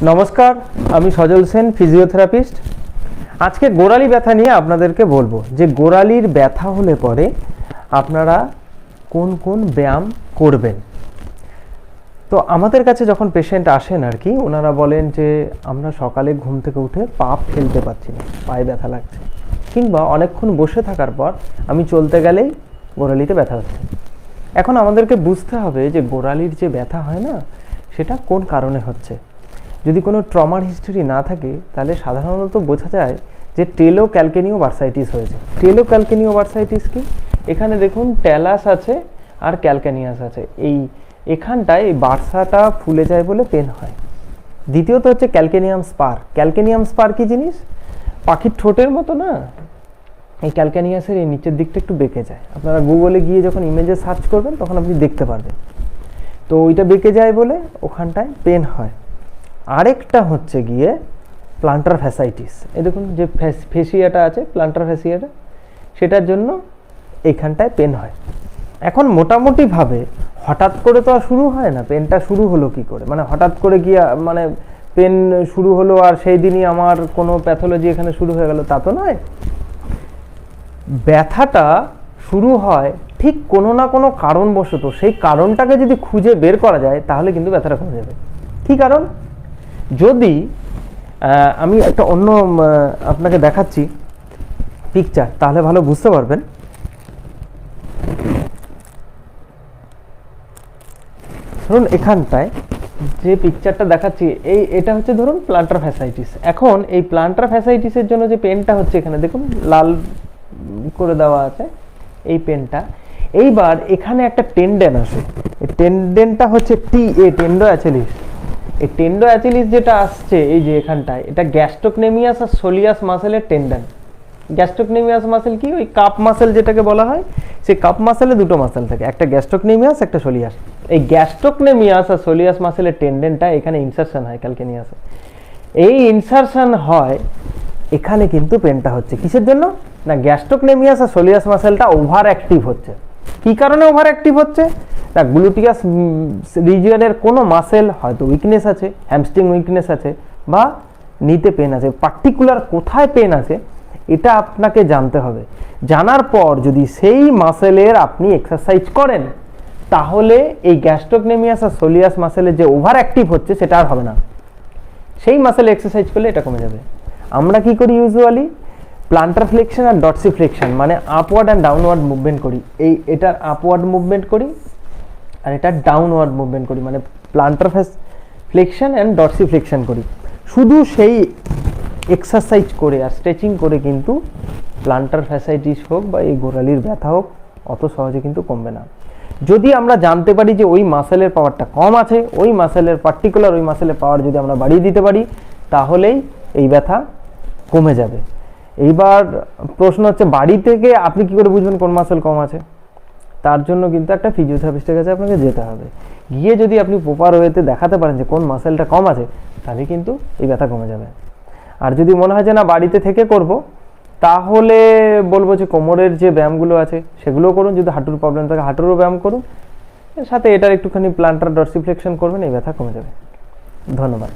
নমস্কার, আমি সজল সেন, ফিজিওথেরাপিস্ট। আজকে গোড়ালি ব্যথা নিয়ে আপনাদেরকে বলবো যে গোড়ালির ব্যথা হলে পরে আপনারা কোন কোন ব্যায়াম করবেন। তো আমাদের কাছে যখন পেশেন্ট আসেন আর কি, ওনারা বলেন যে আমরা সকালে ঘুম থেকে উঠে পা ফেলতে পারছি না, পায়ে ব্যথা লাগছে, কিংবা অনেকক্ষণ বসে থাকার পর আমি চলতে গেলেই গোড়ালিতে ব্যথা হচ্ছে। এখন আমাদেরকে বুঝতে হবে যে গোড়ালির যে ব্যথা হয় না, সেটা কোন কারণে হচ্ছে। যদি কোনো ট্রমার হিস্ট্রি না থাকে তাহলে সাধারণত বোঝা যায় যে টেলো ক্যালকেনিও বার্সাইটিস হয়েছে। টেলো ক্যালকেনিও বার্সাইটিস কি? এখানে দেখুন ট্যালাস আছে আর ক্যালকেনিয়াস আছে। এখানটায় এই বার্সাটা ফুলে যায় বলে পেন হয়। দ্বিতীয়ত হচ্ছে ক্যালকেনিয়াম স্পার। ক্যালকেনিয়াম স্পার কি জিনিস? পাখির ঠোঁটের মতো না, এই ক্যালকেনিয়াসের এই নিচের দিকটা একটু বেঁকে যায়। আপনারা গুগলে গিয়ে যখন ইমেজে সার্চ করবেন তখন আপনি দেখতে পারবেন। তো ওইটা বেঁকে যায় বলে ওখানটায় পেন হয়। আরেকটা হচ্ছে গিয়ে প্লান্টার ফ্যাসাইটিস। এই দেখুন যে ফেসিয়াটা আছে, প্লান্টার ফ্যাসিয়াটা, সেটার জন্য এইখানটায় পেন হয়। এখন মোটামুটিভাবে হঠাৎ করে তো আর শুরু হয় না। পেনটা শুরু হলো কি করে? মানে হঠাৎ করে গিয়ে মানে পেন শুরু হলো আর সেই দিনই আমার কোনো প্যাথোলজি এখানে শুরু হয়ে গেল, তা তো নয়। ব্যথাটা শুরু হয় ঠিক কোনো না কোনো কারণবশত। সেই কারণটাকে যদি খুঁজে বের করা যায় তাহলে কিন্তু ব্যথাটা কমে যাবে। কী কারণ? যদি আমি একটা অন্য আপনাকে দেখাচ্ছি পিকচার, তাহলে ভালো বুঝতে পারবেন। ধরুন এখানটায় যে পিকচারটা দেখাচ্ছি, এটা হচ্ছে ধরুন প্লান্টার ফ্যাসাইটিস। এখন এই প্লান্টার ফ্যাসাইটিসের জন্য যে পেনটা হচ্ছে, এখানে দেখুন লাল করে দেওয়া আছে এই পেনটা। এইবার এখানে একটা টেন্ডেন আসে, এই টেন্ডেনটা হচ্ছে টেন্ডো অ্যাচিলিস। এই টেন্ডো অ্যাচিলিস যেটা আসছে এই যে এখানটায়, এটা গ্যাস্ট্রোকনেমিয়াস আর সোলিয়াস মাসেলের টেন্ডেন। গ্যাস্ট্রোকনেমিয়াস মাসেল কি? ওই কাপ মাসেল যেটাকে বলা হয়, সেই কাপ মাসেলে দুটো মাসেল থাকে, একটা গ্যাস্ট্রোকনেমিয়াস, একটা সোলিয়াস। এই গ্যাস্ট্রোকনেমিয়াস আর সোলিয়াস মাসেলের টেন্ডেনটা এখানে ইনসারশন হয় ক্যালকেনিয়াসে। এই ইনসারশন হয়, এখানে কিন্তু পেনটা হচ্ছে কিসের জন্য? না, গ্যাস্ট্রোকনেমিয়াস আর সোলিয়াস মাসেলটা ওভার অ্যাক্টিভ হচ্ছে। কি কারণে ওভার অ্যাক্টিভ হচ্ছে? না, গ্লুটিয়াস রিজিয়নের কোনো মাসেল হয়তো উইকনেস আছে, হ্যামস্ট্রিং উইকনেস আছে, বা নিতে পেন আছে। পার্টিকুলার কোথায় পেন আছে এটা আপনাকে জানতে হবে। জানার পর যদি সেই মাসেলের আপনি এক্সারসাইজ করেন, তাহলে এই গ্যাস্ট্রোকনেমিয়াস আর সোলিয়াস মাসেলের যে ওভার অ্যাক্টিভ হচ্ছে সেটা আর হবে না। সেই মাসেলে এক্সারসাইজ করলে এটা কমে যাবে। আমরা কি করি ইউজুয়ালি? প্লান্টার ফ্লেকশন আর ডটসি ফ্লেকশন, মানে আপওয়ার্ড অ্যান্ড ডাউনওয়ার্ড মুভমেন্ট করি। এটার আপওয়ার্ড মুভমেন্ট করি আর এটার ডাউনওয়ার্ড মুভমেন্ট করি, মানে প্লান্টার ফ্লেকশন অ্যান্ড ডটসি ফ্লেকশন করি। শুধু সেই এক্সারসাইজ করে আর স্ট্রেচিং করে কিন্তু প্লান্টার ফ্যাসাইটিস হোক বা এই গোড়ালির ব্যথা হোক অত সহজে কিন্তু কমবে না। যদি আমরা জানতে পারি যে ওই মাসেলের পাওয়ারটা কম আছে, ওই মাসেলের পার্টিকুলার ওই মাসেলের পাওয়ার যদি আমরা বাড়িয়ে দিতে পারি, তাহলেই এই ব্যথা কমে যাবে। এইবার প্রশ্ন হচ্ছে, বাড়ি থেকে আপনি কি করে বুঝবেন কোন মাসেল কম আছে? তার জন্য কিন্তু একটা ফিজিওথেরাপিস্টের কাছে আপনাকে যেতে হবে। গিয়ে যদি আপনি প্রপার ওয়েতে দেখাতে পারেন যে কোন মাসেলটা কম আছে, তাহলে কিন্তু এই ব্যথা কমে যাবে। আর যদি মনে হয় যে না বাড়িতে থেকে করব, তাহলে বলবো যে কোমরের যে ব্যায়ামগুলো আছে সেগুলোও করুন। যদি হাঁটুর প্রবলেম থাকে হাঁটুরও ব্যায়াম করুন, সাথে এটার একটুখানি প্লান্টার ডরসিফ্লেকশন করবেন, এই ব্যথা কমে যাবে। ধন্যবাদ।